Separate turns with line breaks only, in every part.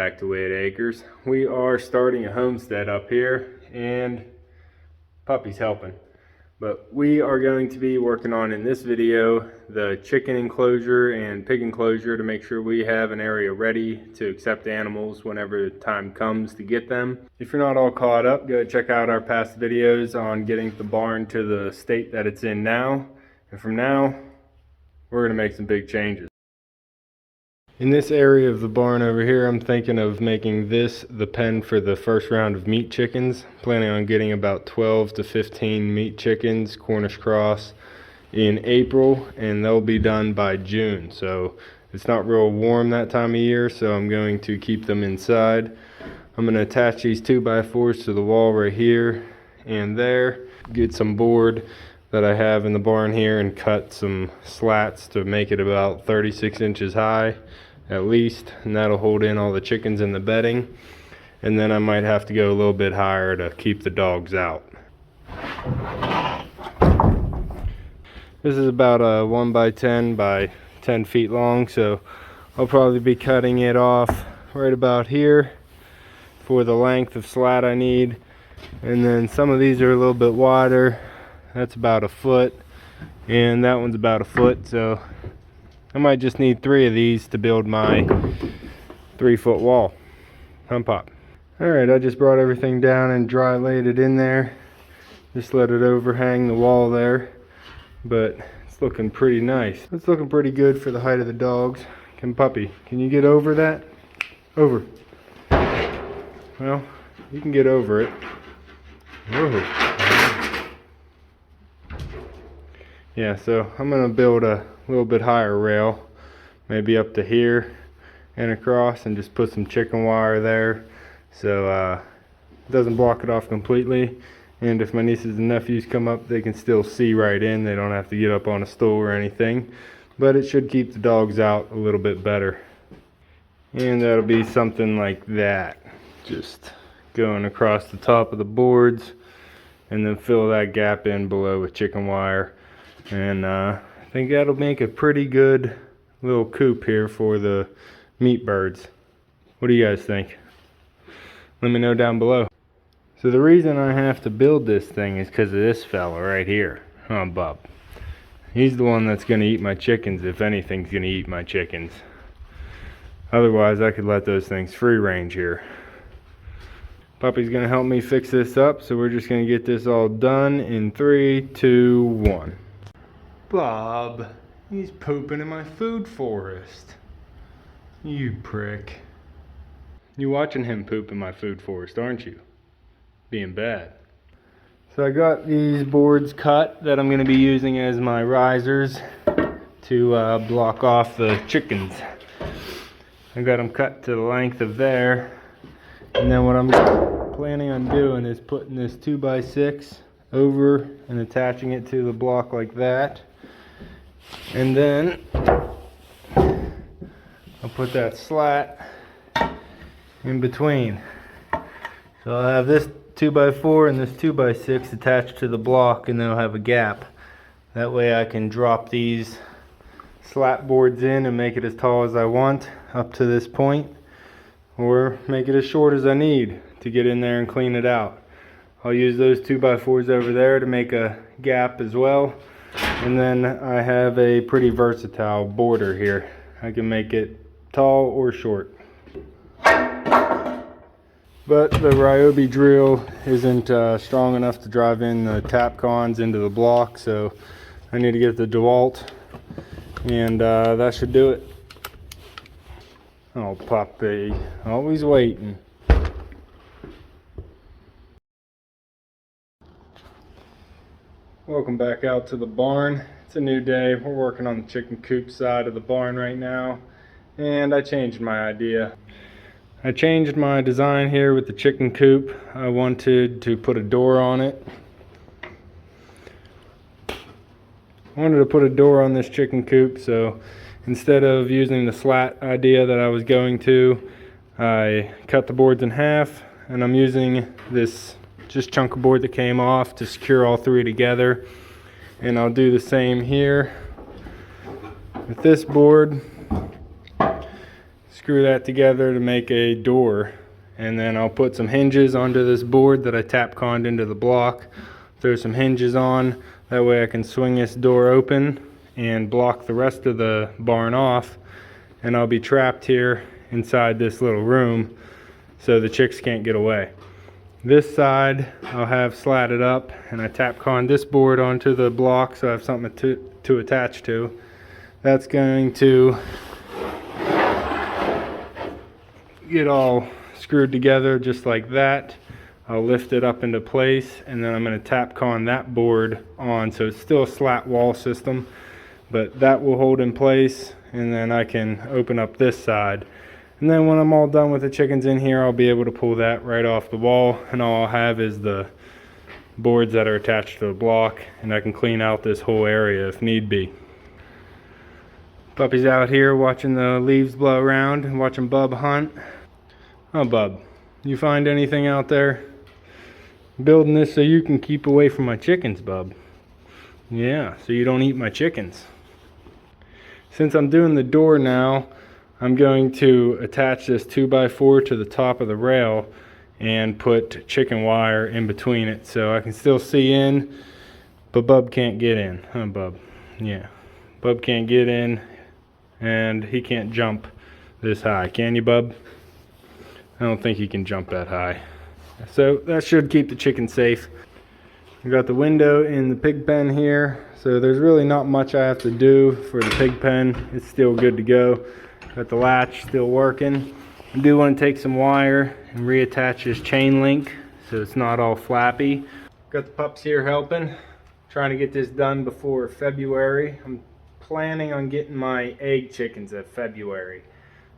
back to Whitt Acres. We are starting a homestead up here and puppy's helping. But we are going to be working on, in this video, the chicken enclosure and pig enclosure to make sure we have an area ready to accept animals whenever the time comes to get them. If you're not all caught up, go check out our past videos on getting the barn to the state that it's in now. And from now, we're going to make some big changes. In this area of the barn over here, I'm thinking of making this the pen for the first round of meat chickens. Planning on getting about 12 to 15 meat chickens, Cornish cross, in April, and they'll be done by June. So it's not real warm that time of year, so I'm going to keep them inside. I'm going to attach these 2x4s to the wall right here and there. Get some board that I have in the barn here and cut some slats to make it about 36 inches high at least, and that'll hold in all the chickens in the bedding. And then I might have to go a little bit higher to keep the dogs out. This is about a 1x10 by 10 feet long, so I'll probably be cutting it off right about here for the length of slat I need. And then some of these are a little bit wider. That's about a foot, and that one's about a foot, so I might just need 3 of these to build my 3-foot wall. Hum pop. Alright, I just brought everything down and dry laid it in there. Just let it overhang the wall there. But it's looking pretty nice. It's looking pretty good for the height of the dogs. Puppy, can you get over that? Over. Well, you can get over it. Whoa. Yeah, so I'm going to build a little bit higher rail, maybe up to here and across, and just put some chicken wire there so it doesn't block it off completely. And if my nieces and nephews come up, they can still see right in. They don't have to get up on a stool or anything, but it should keep the dogs out a little bit better. And that'll be something like that, just going across the top of the boards and then fill that gap in below with chicken wire. And I think that'll make a pretty good little coop here for the meat birds. What do you guys think? Let me know down below. So the reason I have to build this thing is because of this fella right here. Oh, Bob. He's the one that's going to eat my chickens if anything's going to eat my chickens. Otherwise, I could let those things free range here. Puppy's going to help me fix this up, so we're just going to get this all done in 3, 2, 1. Bob, he's pooping in my food forest. You prick. You watching him poop in my food forest, aren't you? Being bad. So I got these boards cut that I'm going to be using as my risers to block off the chickens. I got them cut to the length of there. And then what I'm planning on doing is putting this 2x6 over and attaching it to the block like that. And then I'll put that slat in between. So I'll have this 2x4 and this 2x6 attached to the block, and then I'll have a gap. That way I can drop these slat boards in and make it as tall as I want up to this point, or make it as short as I need to get in there and clean it out. I'll use those 2x4s over there to make a gap as well. And then I have a pretty versatile border here. I can make it tall or short. But the Ryobi drill isn't strong enough to drive in the tap cons into the block, so I need to get the DeWalt, and that should do it. Oh, puppy, always waiting. Welcome back out to the barn. It's a new day. We're working on the chicken coop side of the barn right now, and I changed my idea. I changed my design here with the chicken coop. I wanted to put a door on it. I wanted to put a door on this chicken coop, so instead of using the slat idea that I was going to, I cut the boards in half, and I'm using this just chunk of board that came off to secure all 3 together. And I'll do the same here with this board. screw that together to make a door. And then I'll put some hinges onto this board that I tap-conned into the block. Throw some hinges on. That way I can swing this door open and block the rest of the barn off. And I'll be trapped here inside this little room so the chicks can't get away. This side I'll have slatted up, and I tap-conned this board onto the block so I have something to attach to. That's going to get all screwed together just like that. I'll lift it up into place, and then I'm going to tap-con that board on, so it's still a slat wall system, but that will hold in place, and then I can open up this side. And then when I'm all done with the chickens in here, I'll be able to pull that right off the wall, and all I'll have is the boards that are attached to the block, and I can clean out this whole area if need be. Puppy's out here watching the leaves blow around and watching Bub hunt. Oh, Bub, you find anything out there? Building this so you can keep away from my chickens, Bub. Yeah, so you don't eat my chickens. Since I'm doing the door now, I'm going to attach this 2x4 to the top of the rail and put chicken wire in between it so I can still see in, but Bub can't get in. Huh, Bub? Yeah. Bub can't get in, and he can't jump this high. Can you, Bub? I don't think he can jump that high. So that should keep the chicken safe. We got the window in the pig pen here, so there's really not much I have to do for the pig pen. It's still good to go. Got the latch still working. I do want to take some wire and reattach this chain link so it's not all flappy. Got the pups here helping. Trying to get this done before February. I'm planning on getting my egg chickens at February.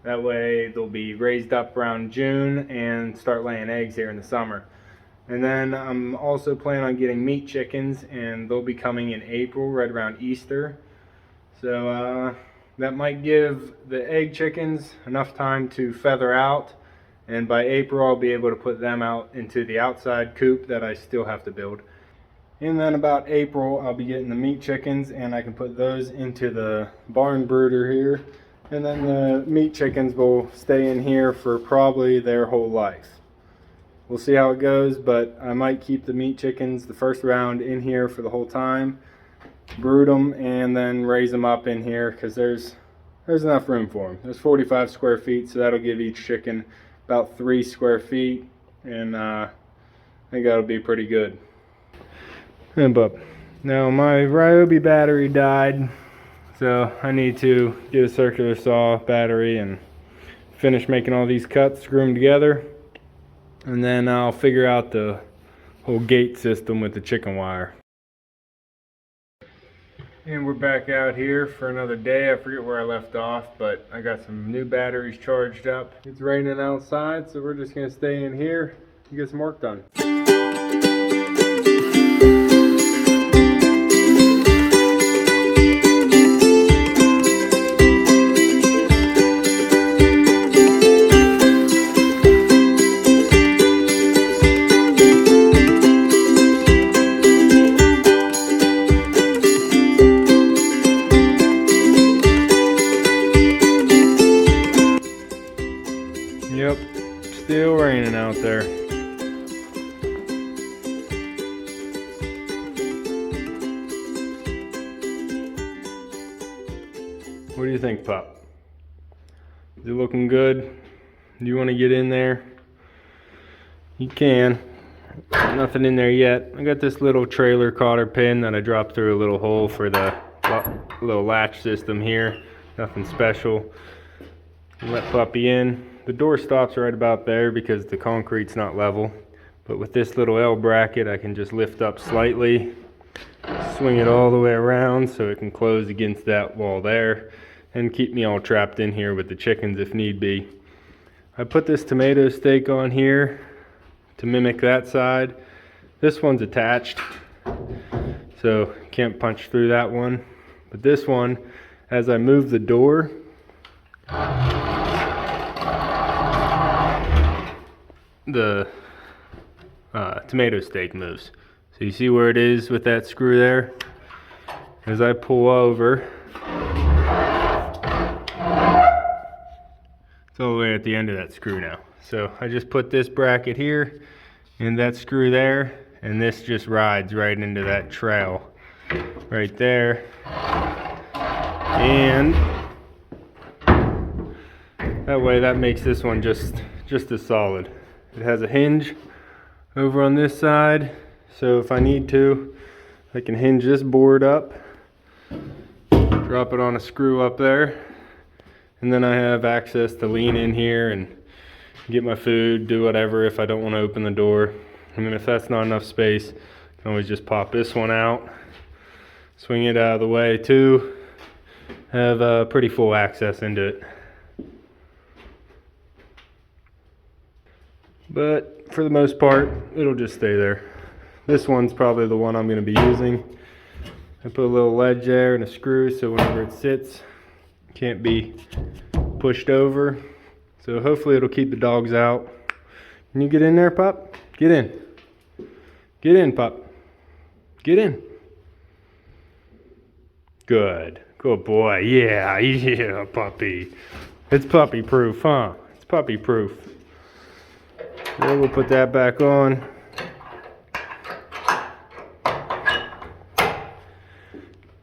That way they'll be raised up around June and start laying eggs here in the summer. And then I'm also planning on getting meat chickens, and they'll be coming in April, right around Easter. So that might give the egg chickens enough time to feather out, and by April I'll be able to put them out into the outside coop that I still have to build. And then about April I'll be getting the meat chickens, and I can put those into the barn brooder here, and then the meat chickens will stay in here for probably their whole life. We'll see how it goes, but I might keep the meat chickens the first round in here for the whole time, brood them, and then raise them up in here because there's enough room for them. There's 45 square feet, so that'll give each chicken about 3 square feet, and I think that'll be pretty good. And Bub, now my Ryobi battery died, so I need to get a circular saw battery and finish making all these cuts, screw them together, and then I'll figure out the whole gate system with the chicken wire. And we're back out here for another day. I forget where I left off, but I got some new batteries charged up. It's raining outside, so we're just gonna stay in here and get some work done. Yep, still raining out there. What do you think, Pup? Is it looking good? Do you want to get in there? You can. Nothing in there yet. I got this little trailer cotter pin that I dropped through a little hole for the little latch system here. Nothing special. Let Puppy in. The door stops right about there because the concrete's not level. But with this little L bracket, I can just lift up slightly, swing it all the way around so it can close against that wall there, and keep me all trapped in here with the chickens if need be. I put this tomato stake on here to mimic that side. This one's attached, so can't punch through that one. But this one, as I move the door, the tomato stake moves. So you see where it is with that screw there? As I pull over, it's all the way at the end of that screw now. So I just put this bracket here and that screw there, and this just rides right into that trail right there. And that way that makes this one just as solid. It has a hinge over on this side, so if I need to, I can hinge this board up, drop it on a screw up there, and then I have access to lean in here and get my food, do whatever if I don't want to open the door. And then if that's not enough space, I can always just pop this one out, swing it out of the way too, have pretty full access into it. But for the most part, it'll just stay there. This one's probably the one I'm going to be using. I put a little ledge there and a screw so whenever it sits, it can't be pushed over. So hopefully it'll keep the dogs out. Can you get in there, pup? Get in. Get in, pup. Get in. Good. Good boy. Yeah, yeah, puppy. It's puppy proof, huh? It's puppy proof. Then we'll put that back on.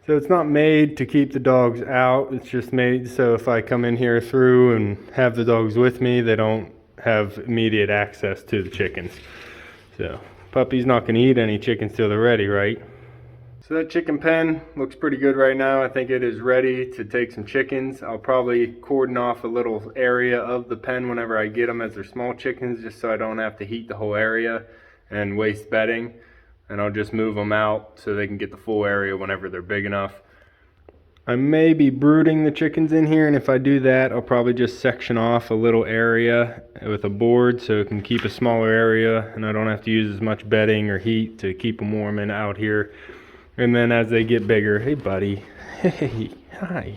So it's not made to keep the dogs out. It's just made so if I come in here through and have the dogs with me, they don't have immediate access to the chickens. So puppy's not going to eat any chickens till they're ready, right? So that chicken pen looks pretty good right now. I think it is ready to take some chickens. I'll probably cordon off a little area of the pen whenever I get them as they're small chickens, just so I don't have to heat the whole area and waste bedding. And I'll just move them out so they can get the full area whenever they're big enough. I may be brooding the chickens in here, and if I do that, I'll probably just section off a little area with a board so it can keep a smaller area and I don't have to use as much bedding or heat to keep them warm and out here. And then as they get bigger, hey buddy, hey, hi.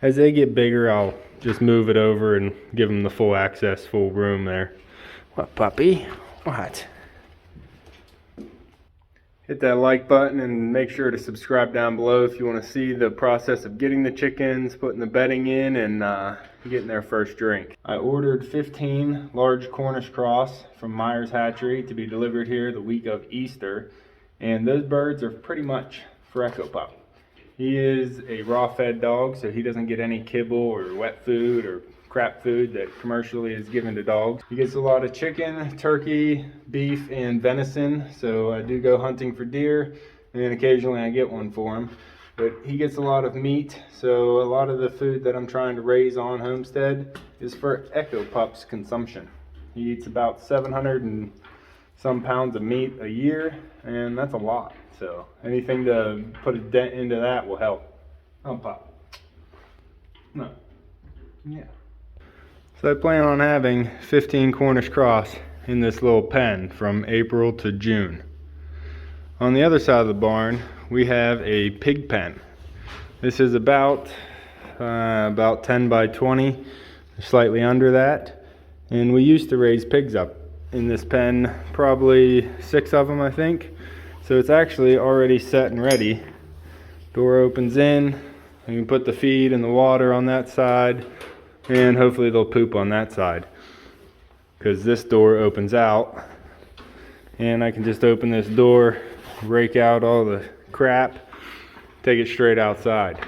As they get bigger, I'll just move it over and give them the full access, full room there. What, puppy? What? Hit that like button and make sure to subscribe down below if you want to see the process of getting the chickens, putting the bedding in, and getting their first drink. I ordered 15 large Cornish cross from Myers Hatchery to be delivered here the week of Easter. And those birds are pretty much for Echo Pup. He is a raw fed dog, so he doesn't get any kibble or wet food or crap food that commercially is given to dogs. He gets a lot of chicken, turkey, beef, and venison. So I do go hunting for deer, and occasionally I get one for him. But he gets a lot of meat, so a lot of the food that I'm trying to raise on homestead is for Echo Pup's consumption. He eats about 700 and some pounds of meat a year, and that's a lot. So anything to put a dent into that will help. Oh, Pop. No. Yeah. So I plan on having 15 Cornish cross in this little pen from April to June. On the other side of the barn, we have a pig pen. This is about 10 by 20, slightly under that. And we used to raise pigs up in this pen, probably 6 of them, I think. So it's actually already set and ready. Door opens in. You can put the feed and the water on that side, and hopefully they'll poop on that side, because this door opens out, and I can just open this door, rake out all the crap, take it straight outside.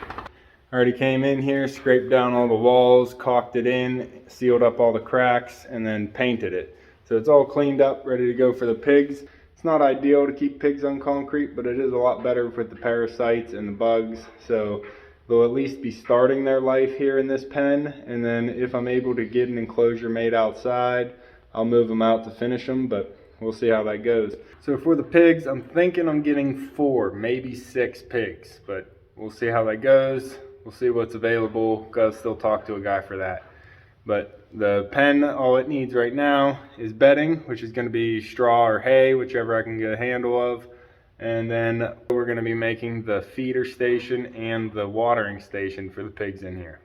I already came in here, scraped down all the walls, caulked it in, sealed up all the cracks, and then painted it. So it's all cleaned up, ready to go for the pigs. It's not ideal to keep pigs on concrete, but it is a lot better with the parasites and the bugs. So they'll at least be starting their life here in this pen, and then if I'm able to get an enclosure made outside, I'll move them out to finish them, but we'll see how that goes. So for the pigs, I'm thinking I'm getting 4, maybe 6 pigs, but we'll see how that goes. We'll see what's available. Gotta still talk to a guy for that. But the pen, all it needs right now is bedding, which is going to be straw or hay, whichever I can get a handle of. And then we're going to be making the feeder station and the watering station for the pigs in here.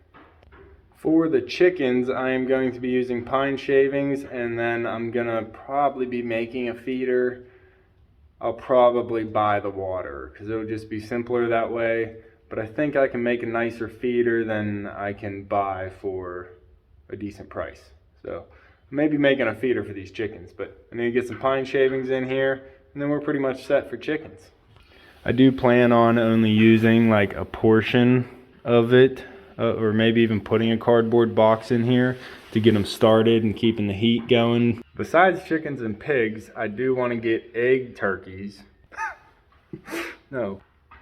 For the chickens, I am going to be using pine shavings, and then I'm going to probably be making a feeder. I'll probably buy the water because it'll just be simpler that way. But I think I can make a nicer feeder than I can buy for a decent price. So maybe making a feeder for these chickens, but I need to get some pine shavings in here, and then we're pretty much set for chickens. I do plan on only using like a portion of it, or maybe even putting a cardboard box in here to get them started and keeping the heat going. Besides chickens and pigs, I do want to get egg turkeys. No,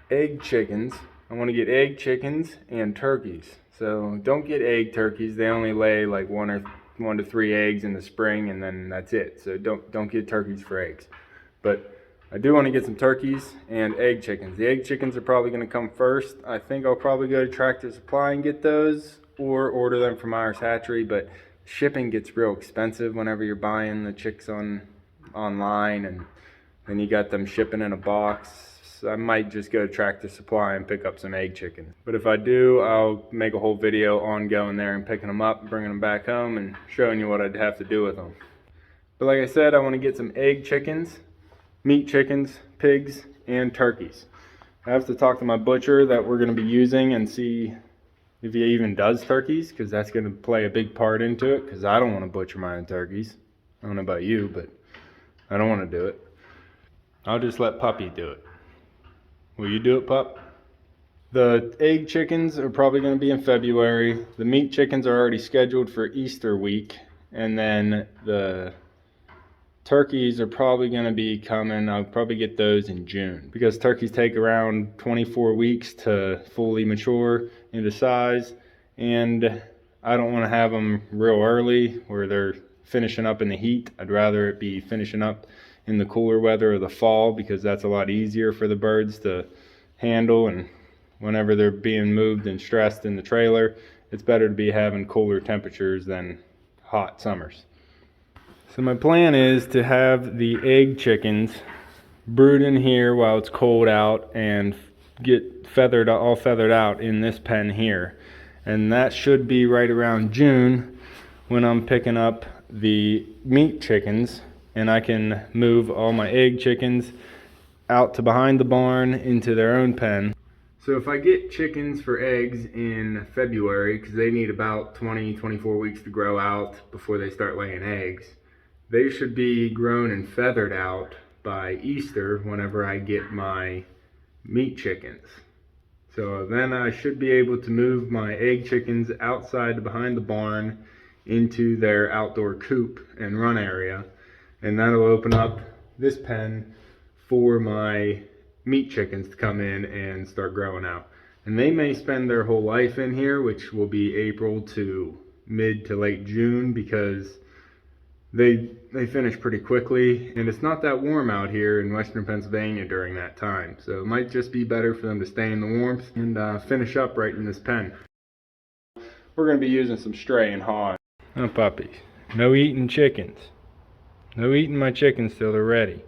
egg chickens. I want to get egg chickens and turkeys. So don't get egg turkeys. They only lay like 1 to 3 eggs in the spring, and then that's it. So don't get turkeys for eggs. But I do want to get some turkeys and egg chickens. The egg chickens are probably going to come first. I think I'll probably go to Tractor Supply and get those, or order them from Myers Hatchery, but shipping gets real expensive whenever you're buying the chicks online, and then you got them shipping in a box. So I might just go to Tractor Supply and pick up some egg chickens. But if I do, I'll make a whole video on going there and picking them up and bringing them back home and showing you what I'd have to do with them. But like I said, I want to get some egg chickens, meat chickens, pigs, and turkeys. I have to talk to my butcher that we're going to be using and see if he even does turkeys, because that's going to play a big part into it, because I don't want to butcher my own turkeys. I don't know about you, but I don't want to do it. I'll just let Puppy do it. Will you do it, Pup? The egg chickens are probably going to be in February. The meat chickens are already scheduled for Easter week. And then the turkeys are probably going to be coming. I'll probably get those in June, because turkeys take around 24 weeks to fully mature into size. And I don't want to have them real early where they're finishing up in the heat. I'd rather it be finishing up in the cooler weather of the fall, because that's a lot easier for the birds to handle, and whenever they're being moved and stressed in the trailer, it's better to be having cooler temperatures than hot summers. So my plan is to have the egg chickens brood in here while it's cold out and get all feathered out in this pen here, and that should be right around June when I'm picking up the meat chickens, and I can move all my egg chickens out to behind the barn into their own pen. So if I get chickens for eggs in February, because they need about 24 weeks to grow out before they start laying eggs, they should be grown and feathered out by Easter whenever I get my meat chickens. So then I should be able to move my egg chickens outside behind the barn into their outdoor coop and run area, and that'll open up this pen for my meat chickens to come in and start growing out. And they may spend their whole life in here, which will be April to mid to late June, because they finish pretty quickly, and it's not that warm out here in western Pennsylvania during that time. So it might just be better for them to stay in the warmth and finish up right in this pen. We're going to be using some stray and hog. Oh, puppies. No eating chickens. No eating my chickens till they're ready.